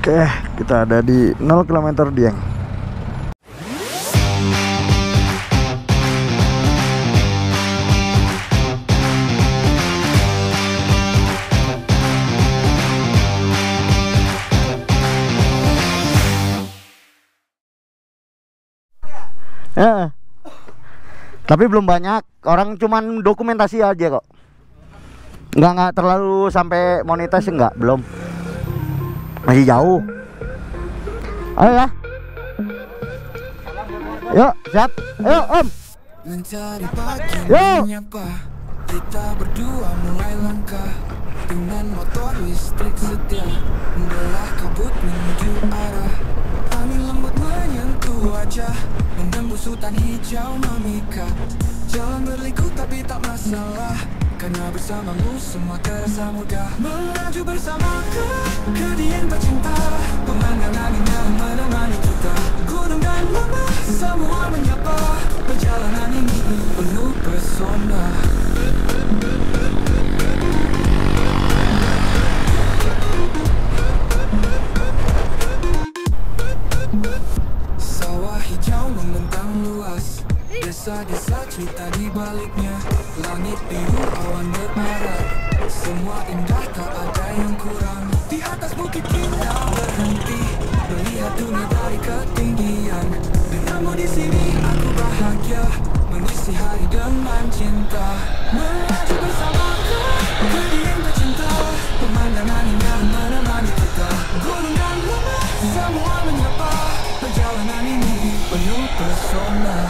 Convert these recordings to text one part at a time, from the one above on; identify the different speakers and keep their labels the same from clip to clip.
Speaker 1: Oke, kita ada di 0 km Dieng. Ya. Tapi belum banyak, orang cuman dokumentasi aja kok. Nggak terlalu sampai monetis, enggak, belum. Masih jauh. Ayo ya. Yuk, siap. Ayo, Om. Yuk.
Speaker 2: Kita berdua mulai langkah dengan motor listrik setia membelah kabut menuju arah. Angin lembut menyentuh wajah, menembus hutan hijau memikat. Jalan berliku tapi tak masalah, karena bersamamu semua terasa mudah. Melaju bersama ke Dieng tercinta, pemandangan indah menemani kita. Gunung dan lembah semua menyapa, perjalanan ini penuh pesona. Sawah hijau membentang luas, desa-desa cerita di baliknya. Langit biru, awan berbarat, semua indah tak ada yang kurang. Di atas bukit kita berhenti, melihat dunia dari ketinggian. Denganmu di sini aku bahagia, mengisi hari dengan cinta. Melaju bersama ke Dieng tercinta, pemandangan indah menemani kita. Gunung dan lembah semua menyapa, perjalanan ini penuh pesona.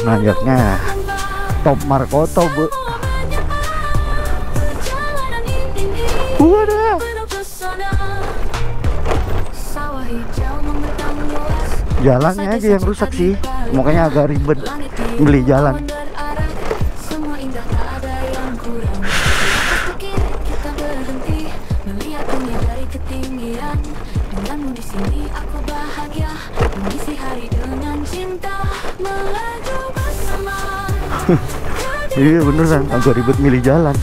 Speaker 1: Nanjaknya Top Markoto, Bu. Wadah. Jalannya aja yang rusak sih, makanya agak ribet beli jalan. Iya beneran, agak ribet milih jalan.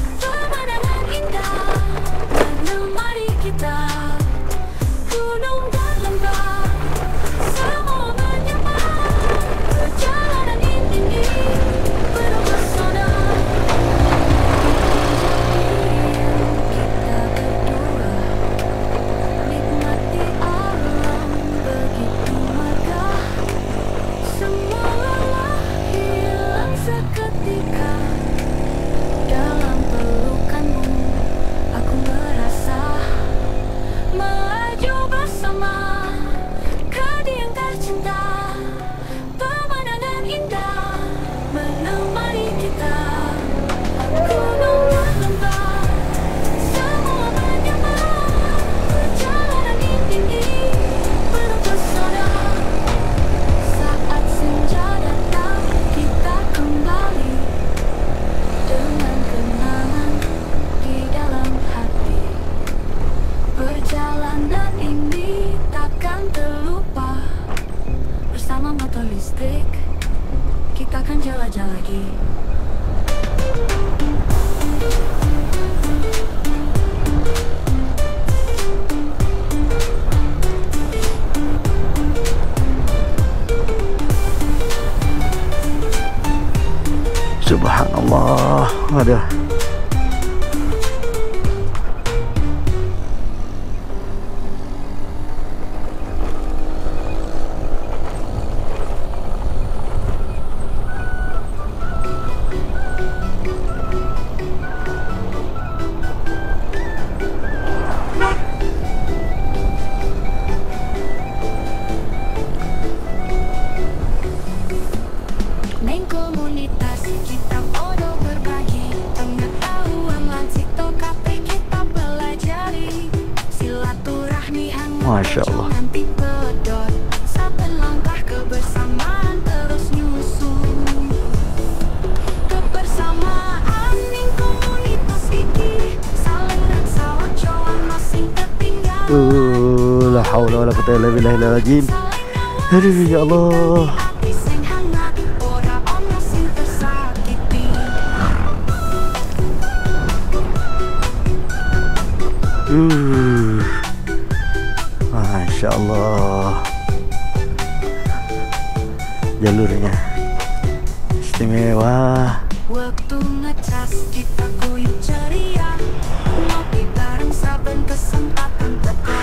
Speaker 3: Seketika dalam
Speaker 2: akan terlupa. Bersama motor listrik kita akan jelajah lagi.
Speaker 1: Subhanallah, ada.
Speaker 2: Neng komunitas kita bodoh berbagi pengetahuan lansik tokape kita pelajari silaturahmi hangat
Speaker 1: Masya Allah.
Speaker 2: nanti pedot sampai langkah kebersamaan terus nyusun kebersamaan ning komunitas iki saling reksa ocoan masing ketinggalan
Speaker 1: La haula wala quwwata illa billahil azim. Aduh ya Allah. Masya Allah, jalurnya istimewa.
Speaker 2: Waktu ngecas kita kuyup ceria, ngopi bareng saben kesempatan teko.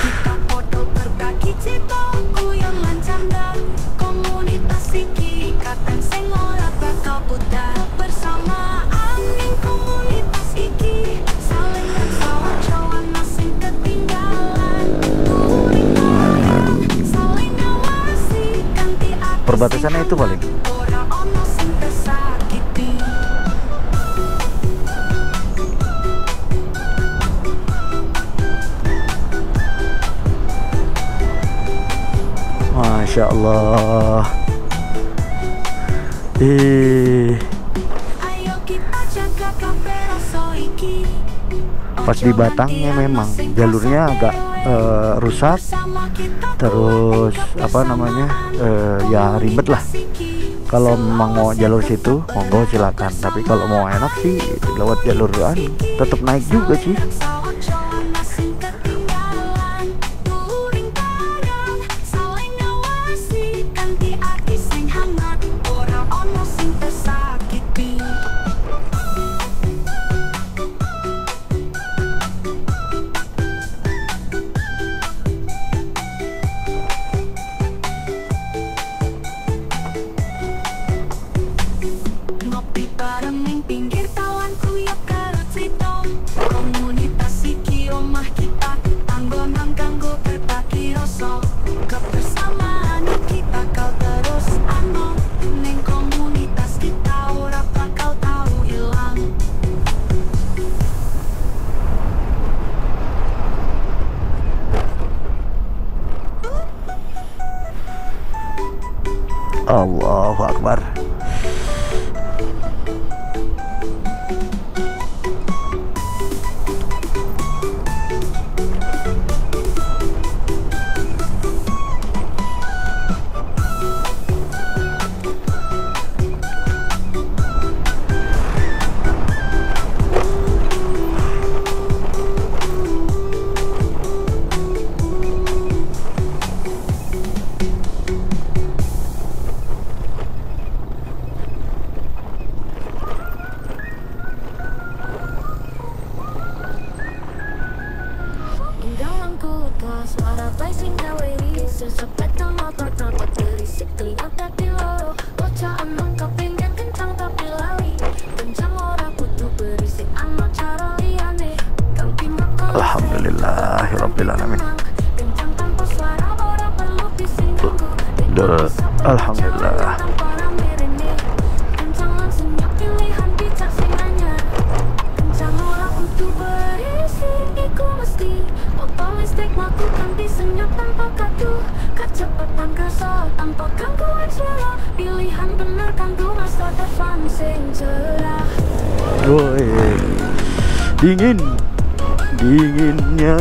Speaker 2: Kita foto berbagi cerita yang lancanda. Komunitas iki katen sing ora bakal pudar. Bersamaan ning komunitas iki saling reksa ocoan masing ketinggalan. Saling ngawasi kanthi ati
Speaker 1: Perbatasannya itu paling.
Speaker 2: ora ono sing tersakiti.
Speaker 1: Masya Allah.
Speaker 2: Ayo kita jaga kafe rasa iki.
Speaker 1: Pas di Batangnya memang jalurnya agak rusak, terus apa namanya ya ribet lah. Kalau memang mau jalur situ monggo silakan, tapi kalau mau enak sih lewat jalur tetap naik juga sih.
Speaker 2: Ngopi bareng ning pinggir tawan kuyup karo crito. Komunitas iki omah kita anggonan kanggo berbagi rasa. Kebersamaan iki bakal terus ana ning komunitas kita ora bakal tau ilang.
Speaker 1: Allahu Akbar.
Speaker 2: Suara bass sing gawe risih sepeda motor trot berisik telinga dadi loro. Bocah enom kepingin kencang tapi lali. Kencang ora kudu berisik ana cara liyane. Gampang bakal
Speaker 1: Alhamdulillahirabbil alamin.
Speaker 2: Kencang tanpa suara ora perlu disinggung.
Speaker 1: Alhamdulillah.
Speaker 2: Kencang langsung pilihan bijak sing anyar. Kencang ora kudu berisik iku mesti. Motor listrik melakukan disenyap tanpa kadu. Kecepatan kerasa tanpa gangguan suara. Pilihan bener kanggo masa depan sing cerah.
Speaker 1: Woi, dinginnya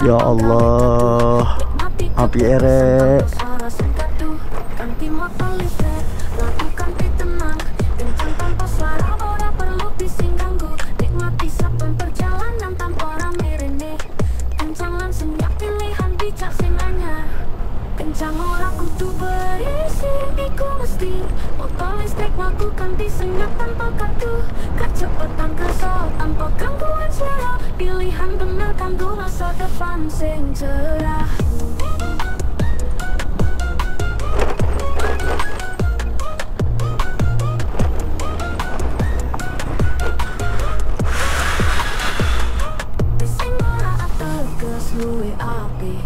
Speaker 1: Ya Allah, api ere.
Speaker 2: Kencang orang untuk berisi, iku mesti motor listrik lakukan disengat tanpa kartu, kecepatan kesal tanpa gangguan selera, pilihan benar kanggo masa depan sing cerah. Sing ora ateges luwe api,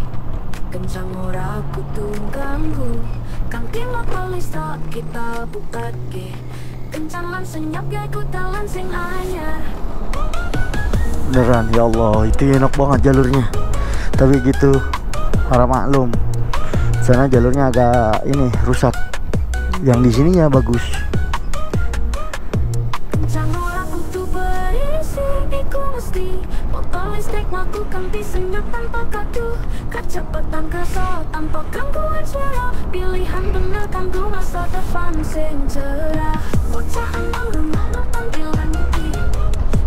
Speaker 2: kencang ora kudu ganggu, kanthi motor listrik kita bukake, kencang lan senyap ya ku dalan sing anyar.
Speaker 1: Beneran ya Allah, itu enak banget jalurnya. Tapi gitu, para maklum, sana jalurnya agak ini rusak. Yang di sininya bagus.
Speaker 2: Kencang ora kudu berisi, iku mesti motor listrik lakukan disengat tanpa kartu, kecepatan kesal tanpa gangguan suara, pilihan benar kanggo masa depan sing cerah. Bocah emang rumah tampilan iki,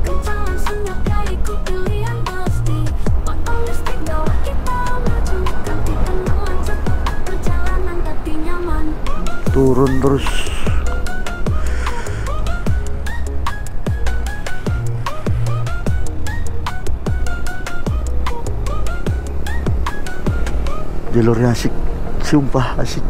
Speaker 2: kencang lan senyap ya iku pilihan pasti, motor listrik bawa kita maju, ganti tenang lanjut perjalanan tapi nyaman.
Speaker 1: Turun terus. Jalurnya asik, sumpah asik.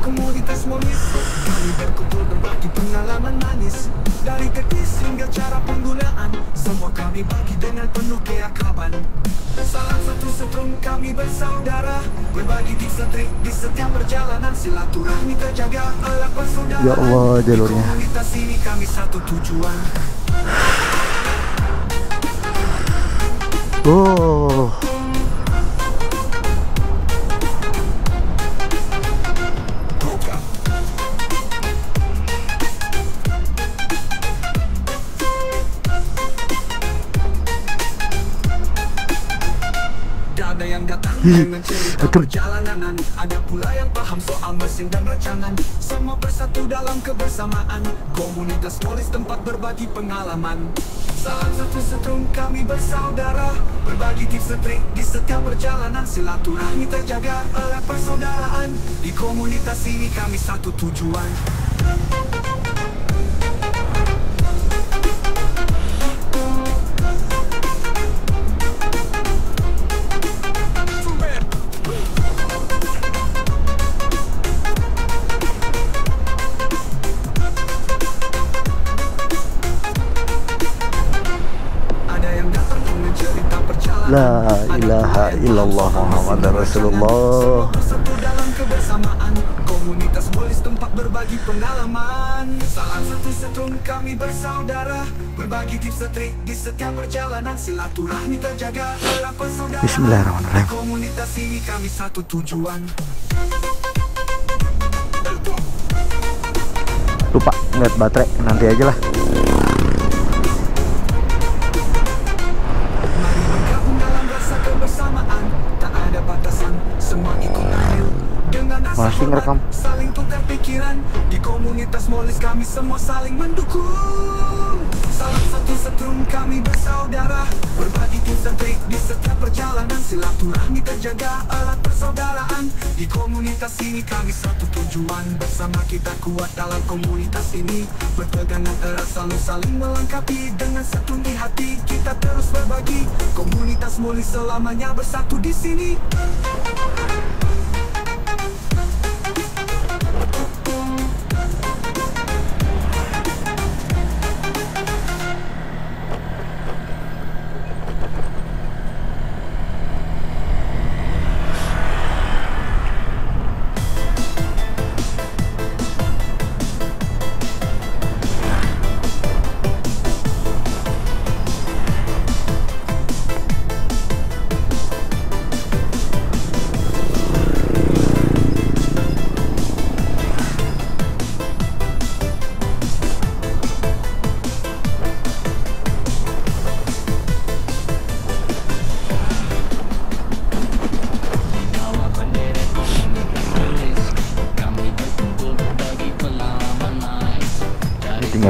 Speaker 2: Komunitas monis, kami berkumpul berbagi pengalaman manis, dari teknis hingga cara penggunaan, semua kami bagi dengan penuh keakraban. Salah satu setrum kami bersaudara, berbagi tips dan trik di setiap perjalanan, silaturahmi terjaga erat persaudaraan.
Speaker 1: Ya Allah, jalurnya.
Speaker 2: Komunitas ini kami satu tujuan.
Speaker 1: Oh,
Speaker 2: Ada yang datang dengan cerita perjalanan, ada pula yang paham soal mesin dan rancangan. Semua bersatu dalam kebersamaan, komunitas polis tempat berbagi pengalaman. Salah satu setrum kami bersaudara, berbagi tips dan trik di setiap perjalanan, silaturahmi terjaga erat persaudaraan. Di komunitas ini kami satu tujuan.
Speaker 1: la ilaha illallah Muhammad Rasulullah.
Speaker 2: Bersatu dalam kebersamaan, komunitas polis tempat berbagi pengalaman. Salah satu setrum kami bersaudara, berbagi tips dan trik di setiap perjalanan, silaturahmi terjaga erat persaudaraan.
Speaker 1: Bismillahirrahmanirrahim.
Speaker 2: Komunitas ini kami satu tujuan.
Speaker 1: Lupa ngeliat baterai, nanti aja lah.
Speaker 2: Mari bergabung dalam rasa kebersamaan, tak ada batasan, semua ikut andil. Dengan rasa
Speaker 1: Masih
Speaker 2: hormat,
Speaker 1: ngerekam.
Speaker 2: saling tukar pikiran. Di komunitas molis kami semua saling mendukung. Salah satu setrum kami bersaudara, berbagi tips dan trik di setiap perjalanan, silaturahmi terjaga erat persaudaraan. Di komunitas ini kami satu tujuan, bersama kita kuat dalam komunitas ini, berpegangan erat selalu saling melengkapi, dengan setrum di hati kita terus berbagi. Komunitas molis selamanya bersatu di sini.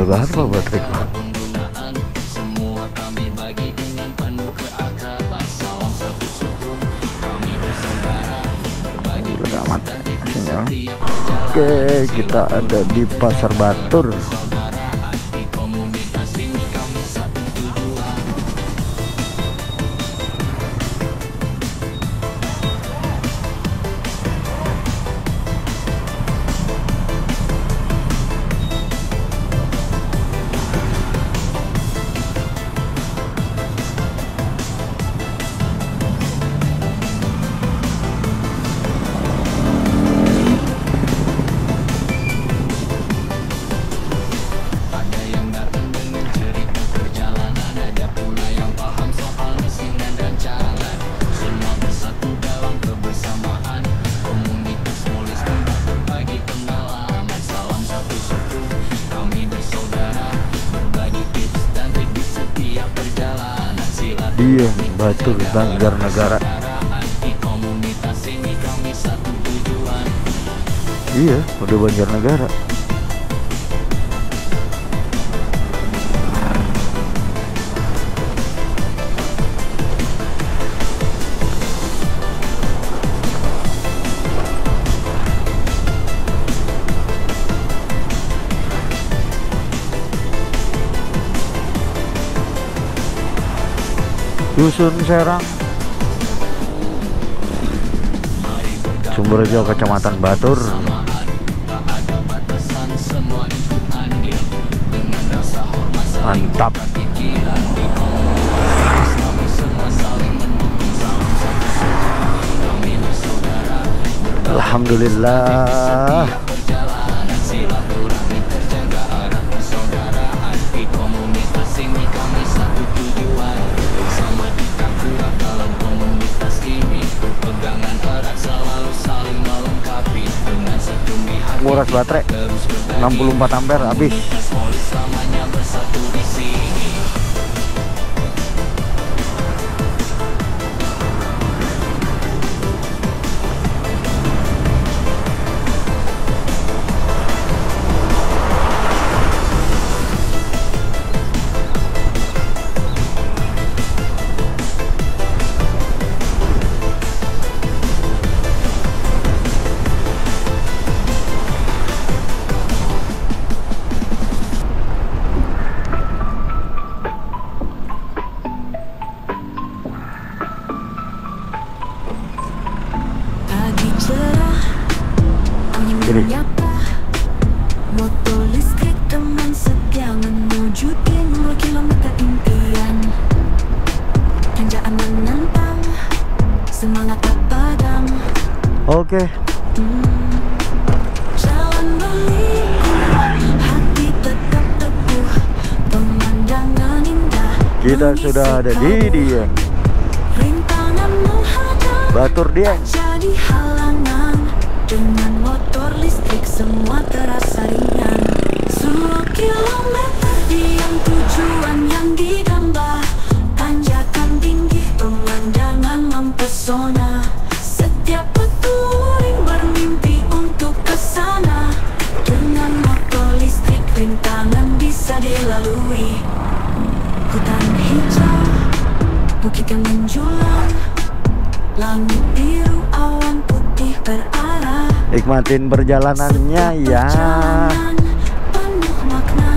Speaker 1: berapa baterai? Udah amat. Oke, kita ada di Pasar Batur. Dia Batur Banjarnegara. Iya, udah Banjarnegara. Dusun Serang, Sumberjo, Kecamatan Batur. Mantap. Alhamdulillah. Nguras baterai 64 ampere habis.
Speaker 3: Motor listrik teman setia menuju timur kilometer impian. Kerjaan menantang, semangat tak padam.
Speaker 1: Oke.
Speaker 3: Jalan berliku, hati tetap teguh, pemandangan indah.
Speaker 1: Kita sudah ada di Dieng,
Speaker 3: Rintangan menghadap,
Speaker 1: Batur Dieng.
Speaker 3: jadi halangan. Dengan motor listrik semua terasa ringan. 10 kilometer Dieng, tujuan yang didamba. Tanjakan tinggi, pemandangan mempesona. Setiap petualang bermimpi untuk kesana. Dengan motor listrik rintangan bisa dilalui. Hutan hijau, bukit yang menjulang, langit biru, awan putih berarah.
Speaker 1: Nikmatin perjalanannya ya.
Speaker 3: Perjalanan penuh makna.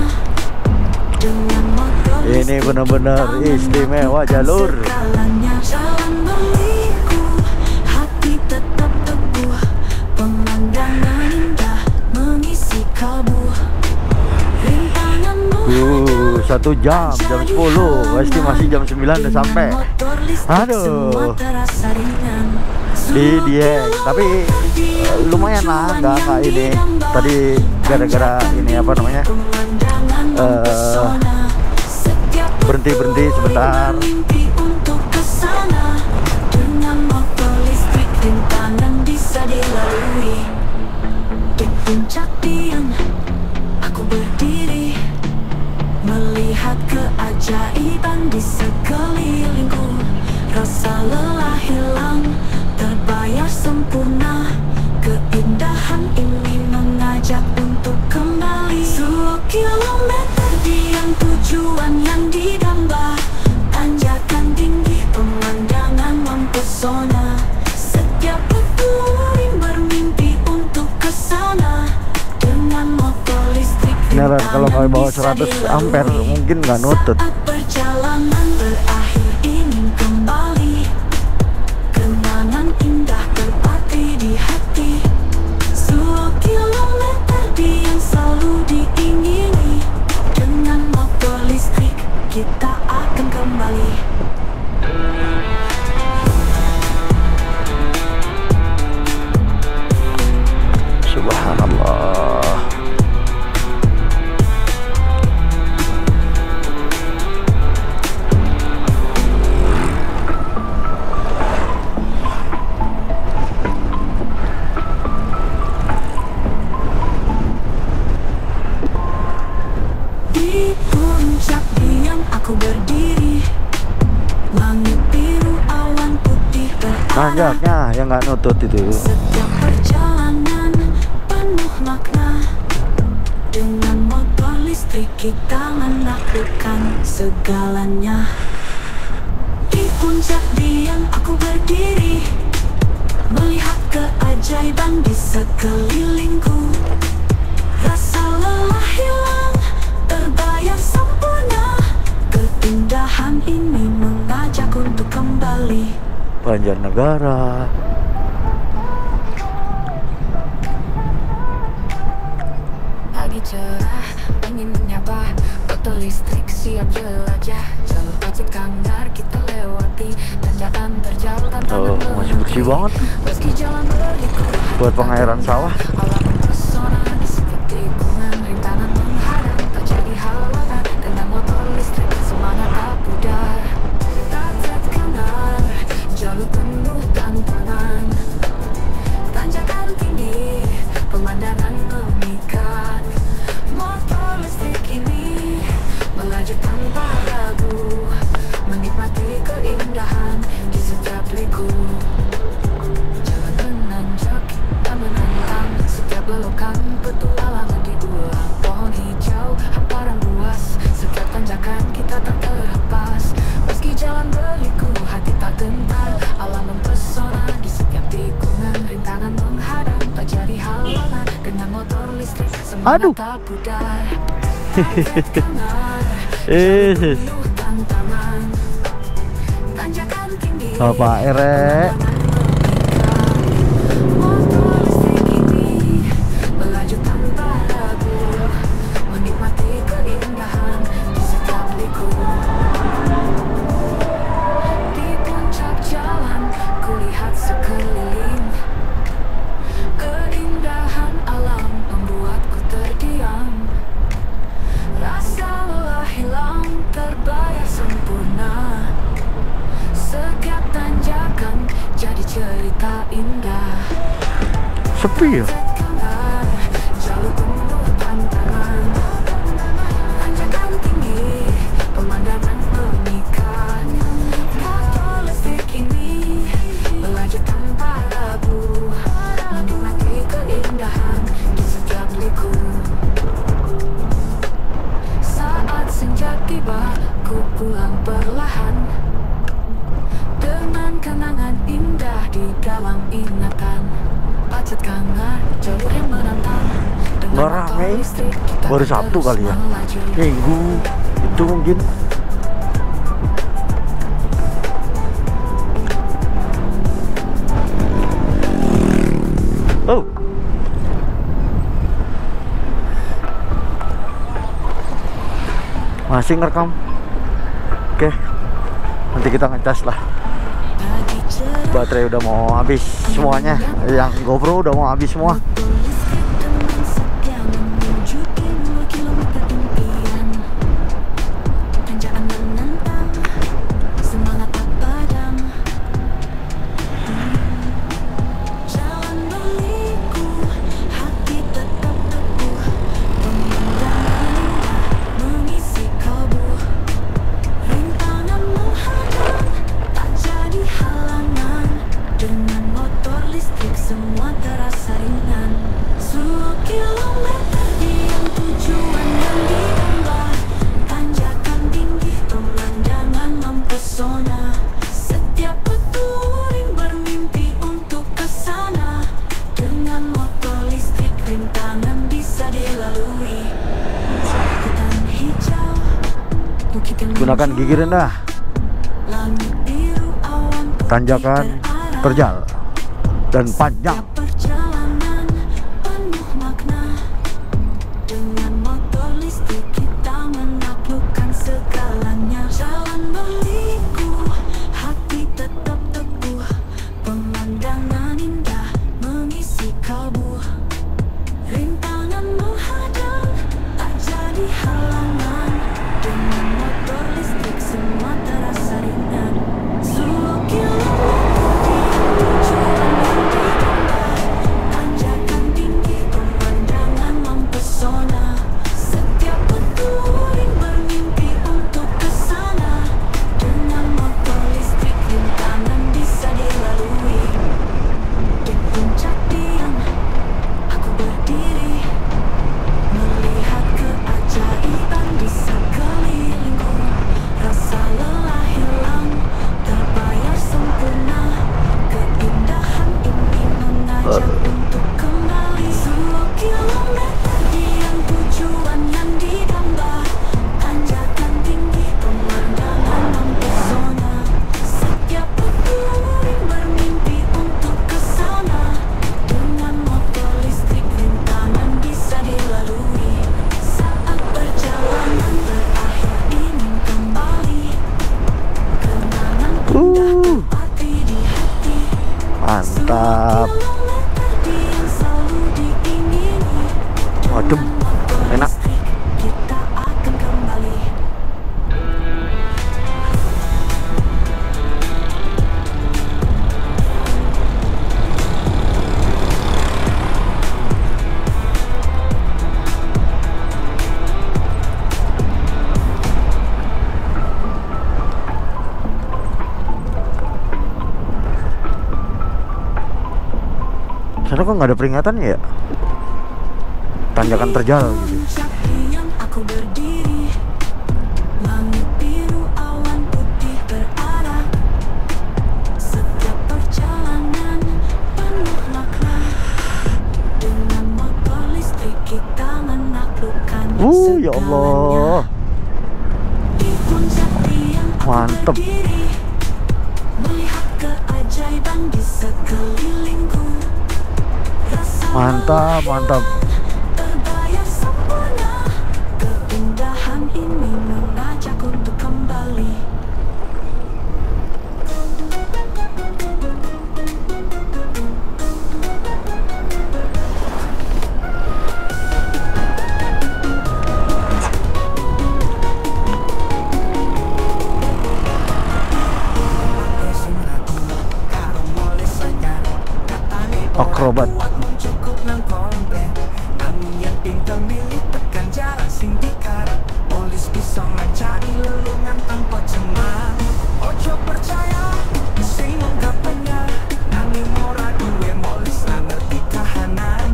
Speaker 3: Dengan motor
Speaker 1: Ini
Speaker 3: listrik
Speaker 1: benar-benar
Speaker 3: rintangan
Speaker 1: istimewa
Speaker 3: melakukan
Speaker 1: jalur.
Speaker 3: segalanya. Jalan berliku, hati tetap teguh, pemandangan indah mengisi kalbu. Rintangan menghadap,
Speaker 1: 1 jam, jam 10, estimasi jam 9 udah sampai. Aduh, di Dieng, tapi lumayan lah, nggak ini. Tadi gara-gara ini apa namanya, berhenti sebentar.
Speaker 3: Dengan motor listrik rintangan bisa dilalui. Di puncak Dieng aku berdiri, melihat keajaiban di sekelilingku. Rasa lelah hilang, terbayar sempurna. Keindahan ini mengajak untuk kembali. 10 kilometer mempesona. Setiap petualang bermimpi untuk kesana. Dengan motor listrik
Speaker 1: Beneran kalau nggak bawa 100 ampere mungkin nggak nutut.
Speaker 3: saat perjalanan berakhir ingin kembali. Kenangan indah terpatri di hati. 10 kilometer yang selalu diingini. Dengan motor listrik kita akan kembali.
Speaker 1: Subhanallah.
Speaker 3: Di puncak diam aku berdiri. Langit biru awan putih berarah.
Speaker 1: Nanjaknya yang nggak nutut itu.
Speaker 3: Setiap perjalanan penuh makna. Dengan motor listrik kita menaklukkan segalanya. Di puncak diam aku berdiri. Melihat keajaiban di sekelilingku. Rasa lelah hilang, terbayar sempurna. Keindahan ini mengajak untuk kembali.
Speaker 1: Banjarnegara.
Speaker 3: Pagi cerah, ingin menyapa. Motor listrik siap jelajah. Jalur pacu Kangar kita lewati. Tanjakan terjal tantangan
Speaker 1: Masih bersih banget
Speaker 3: meski jalan berliku.
Speaker 1: buat pengairan sawah.
Speaker 3: Alam mempesona di setiap tikungan. Rintangan menghadap, tak jadi halangan. Dengan motor listrik semangat tak pudar. Tak Kangar, jalur penuh tantangan. Tanjakan tinggi, pemandangan memikat. Motor listrik ini melaju tanpa ragu. Menikmati keindahan di setiap liku. Jalan menanjak dan menantang. Setiap belokan petualangan diulang. Pohon hijau, hamparan luas. Setiap tanjakan kita tak terlepas. Meski jalan berliku, hati tak gentar. Alam mempesona di setiap tikungan. Rintangan menghadang, tak jadi halangan. Dengan motor listrik semangat tak pudar. Penuh tantangan. Tanjakan tinggi,
Speaker 1: Bapak Ere.
Speaker 3: motor listrik ini melaju tanpa ragu. Menikmati keindahan di setiap liku. Di puncak jalan kulihat sekeliling. Keindahan alam membuatku terdiam. Rasa lelah hilang, terbayar sempurna. Setiap tanjakan jadi cerita indah.
Speaker 1: Sepi ya.
Speaker 3: Kangar, jalur penuh tantangan. Tanjakan tinggi, pemandangan memikat. Motor listrik ini melaju tanpa ragu. Menikmati keindahan di setiap liku. Saat senja tiba, ku pulang perlahan. Dengan kenangan indah di dalam ingatan. Pacet Kangar, jalur yang menantang. Dengan
Speaker 1: Nggak
Speaker 3: motor
Speaker 1: rame.
Speaker 3: listrik kita
Speaker 1: Baru Sabtu
Speaker 3: terus
Speaker 1: kali ya.
Speaker 3: melaju.
Speaker 1: Minggu itu mungkin. Oh. Masih ngerekam. Oke. Nanti kita ngecas lah.
Speaker 3: Pagi cerah,
Speaker 1: Baterai udah mau habis semuanya. Yang GoPro udah mau habis semua.
Speaker 3: motor listrik dengan setia menuju 2 kilometer impian. Tanjakan menantang, semangat tak padam. Jalan berliku, hati tetap teguh. Pemandangan indah mengisi kalbu. Rintangan menghadang, tak jadi halangan. Dengan motor listrik semua terasa ringan. 10 kilometer diam tujuan yang diambah. Tanjakan tinggi, pemandangan mempesona. Setiap petualang
Speaker 1: menggunakan gigi rendah, tanjakan terjal dan panjang.
Speaker 3: Perjalanan penuh makna. Dengan motor listrik kita menaklukkan segalanya. Jalan berliku, hati tetap teguh. Pemandangan indah mengisi kalbu. Rintangan menghadang tak jadi halangan. Dengan motor listrik semua terasa ringan. 10 kilometer tujuan yang digambar. Tanjakan tinggi, pemandangan mempesona. Setiap petualang bermimpi untuk kesana. Dengan motor listrik rintangan bisa dilalui. Di puncak tiang aku berdiri, melihat keajaiban di sekelilingku. Rasa lelah hilang, terbayar sempurna. Keindahan ini mengajak untuk kembali. 10 kilometer tiang tujuan yang digambar. Tanjakan tinggi, pemandangan mempesona. Setiap petualang bermimpi untuk kesana. Dengan motor listrik rintangan bisa dilalui. Saat perjalanan berakhir ingin kembali. Kenangan indah terpati di hati.
Speaker 1: Mantap.
Speaker 3: 10 kilometer tiang selalu diingini.
Speaker 1: Adem,
Speaker 3: Motor
Speaker 1: enak.
Speaker 3: listrik kita akan kembali.
Speaker 1: Sana kok nggak ada peringatan ya? Tanjakan terjal gitu.
Speaker 3: Puncak tiang aku berdiri, langit biru awan putih berarah. Setiap perjalanan penuh makna. Dengan motor listrik kita menaklukkan
Speaker 1: Ya Allah.
Speaker 3: Di puncak tiang aku
Speaker 1: Mantep.
Speaker 3: berdiri, melihat keajaiban di sekelilingku. Rasa
Speaker 1: Mantap, mantap.
Speaker 3: terbayar sempurna. Keindahan ini mengajak untuk kembali.
Speaker 1: Akrobat.
Speaker 2: cukup nang komplek. Angin yang pintar milih tekan jarak sing dikarat. Polis bisa ngacari lelungan tanpa cemas. Ojo percaya sing ungkapannya. Nanging ora duwe molis lan ngerti kahanan.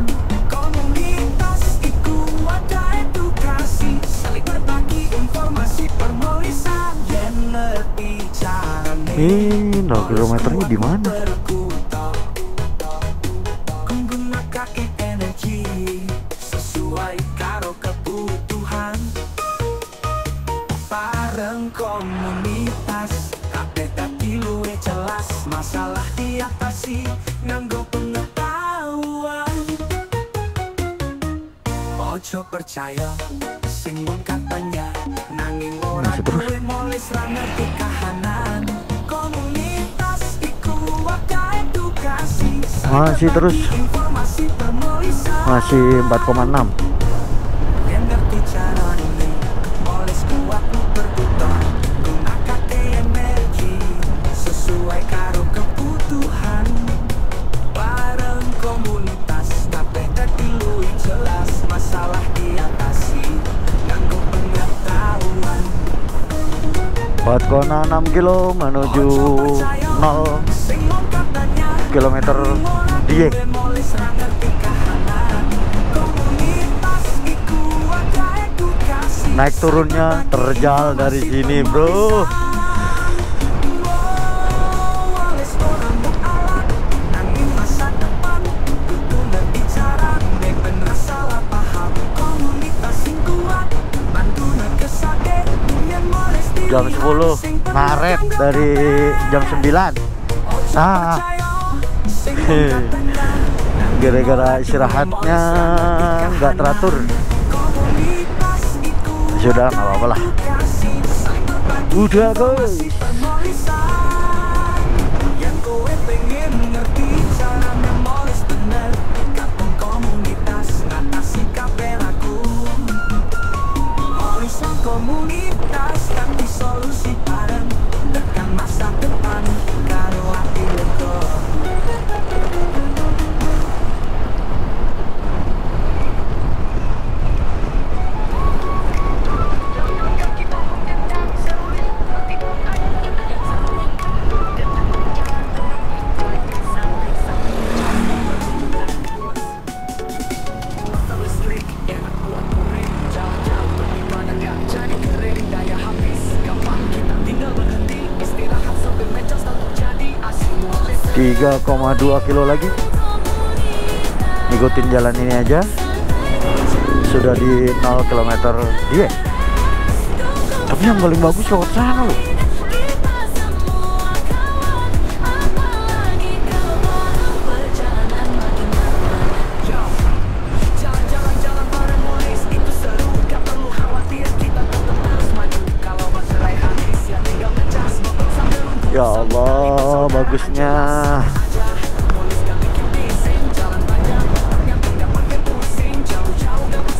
Speaker 2: Komunitas iku wadah edukasi. Saling berbagi informasi permolisan. Yen ngerti carane.
Speaker 1: 0 kilometernya di mana?
Speaker 2: Menggunakan energi sesuai karo kebutuhan. Bareng komunitas kabeh dadi luwih jelas. Masalah diatasi nganggo pengetahuan. Ojo percaya sing mung katanya. Nanging ora
Speaker 1: Masih terus.
Speaker 2: duwe molis ra ngerti kahanan. Komunitas iku wadah edukasi.
Speaker 1: Masih terus.
Speaker 2: Informasi permolisan.
Speaker 1: Masih 4,6.
Speaker 2: Yang ngerti carane, molis kuat berputar. Gunakan energi sesuai karo kebutuhan. Bareng komunitas kabeh dadi luwih jelas. Masalah diatasi nganggo pengetahuan.
Speaker 1: 4,6 kilo menuju 0
Speaker 2: Sing mung katanya.
Speaker 1: kilometer diek.
Speaker 2: Molis ra ngerti kahanan. Komunitas iku wadah edukasi.
Speaker 1: Naik turunnya terjal dari sini, bro.
Speaker 2: Molis ora mbok alat. Nanging masa depan kudu ngerti carane. Bener salah paham. Komunitas sing kuat bantu kesade. Yen molis
Speaker 1: jam 10 ngaret dari jam 9. Gara-gara istirahatnya nggak teratur. Sudah, nggak apa-apa lah. Udah guys.
Speaker 2: Komunitas tapi solusi bareng tekan masa depan karo hati lega.
Speaker 1: Tiga 3,2 kilo lagi. Ikutin jalan ini aja. Sudah di 0 km dia. Tapi yang paling bagus lewat sana loh. Ya Allah, bagusnya.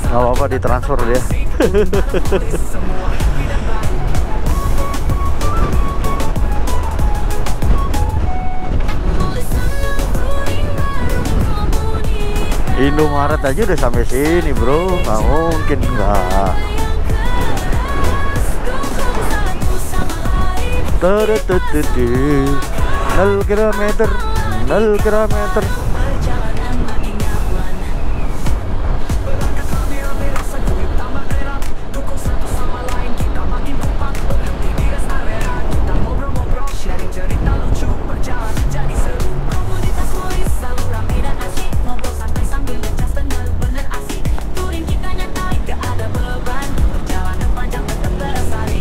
Speaker 1: Gak apa-apa, ditransfer dia. Indomaret aja udah sampai sini bro, nggak mungkin nggak. Tutututu 0 km 0 km.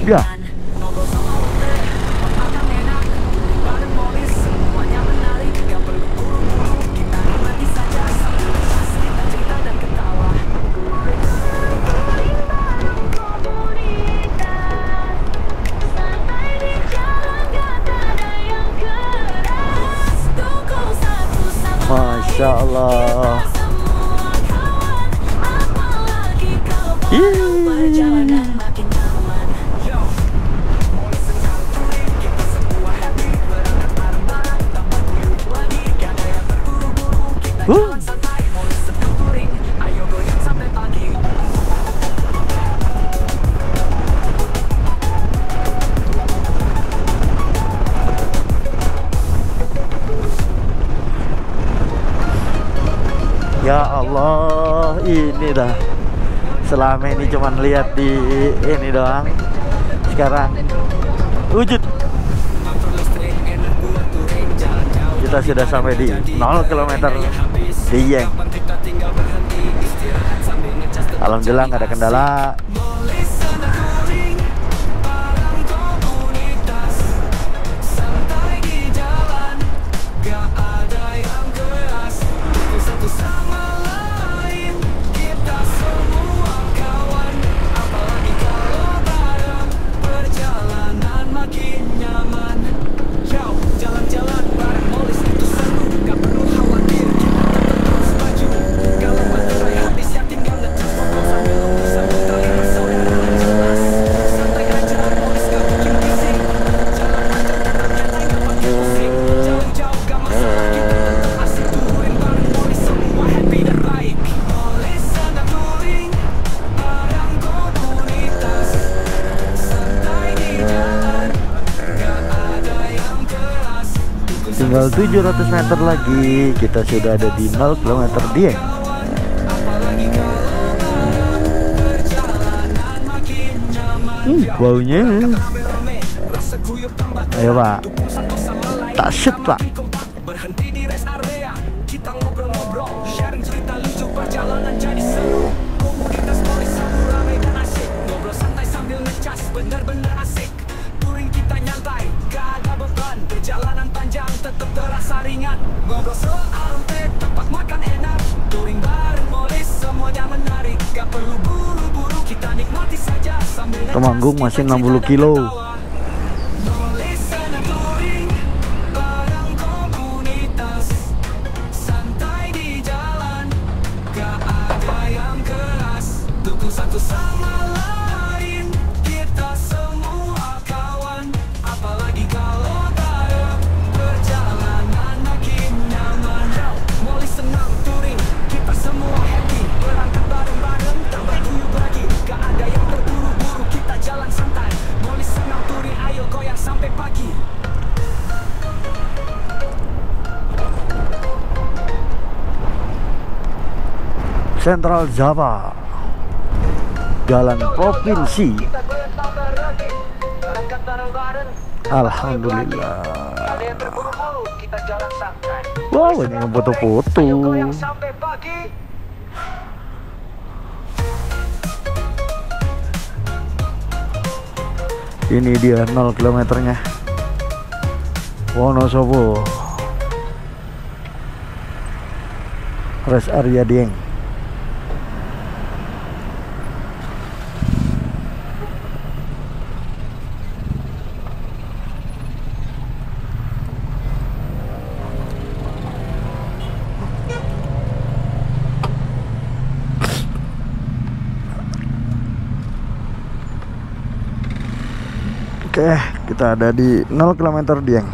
Speaker 1: Ya. Masya Allah. Ya Allah, ini dah. Selama ini cuman lihat di ini doang. Sekarang wujud. Kita sudah sampai di 0 km di Yeng. Alhamdulillah nggak ada kendala. Tinggal 700 meter lagi, kita sudah ada di 0 km Dieng. Baunya. Ayo pak, tak shoot pak.
Speaker 2: tetap terasa ringan. Ngobrol soal teh, tempat makan enak, touring bareng Molis, semuanya menarik. Gak perlu buru-buru, kita nikmati saja sambil
Speaker 1: Temanggung masih 60 kilo.
Speaker 2: Molis senang touring bareng komunitas, santai di jalan, gak ada yang keras. Dukung satu sama lain, kita semua kawan. Apalagi kalau bareng, perjalanan makin nyaman. Molis senang touring, kita semua happy, berangkat bareng-bareng, tambah guyup lagi. Gak ada yang terburu-buru, kita jalan santai. Molis senang touring, ayo goyang sampai pagi.
Speaker 1: Sentral Java, jalan provinsi.
Speaker 2: Kita goyang tambah lagi, berangkat bareng-bareng.
Speaker 1: Alhamdulillah.
Speaker 2: Ada yang terburu-buru, kita jalan santai.
Speaker 1: Wow, ini ngefoto-foto.
Speaker 2: Ayo goyang sampai pagi.
Speaker 1: Ini dia 0 kilometernya. Wonosobo. Rest area Dieng. Oke, kita ada di 0 km Dieng.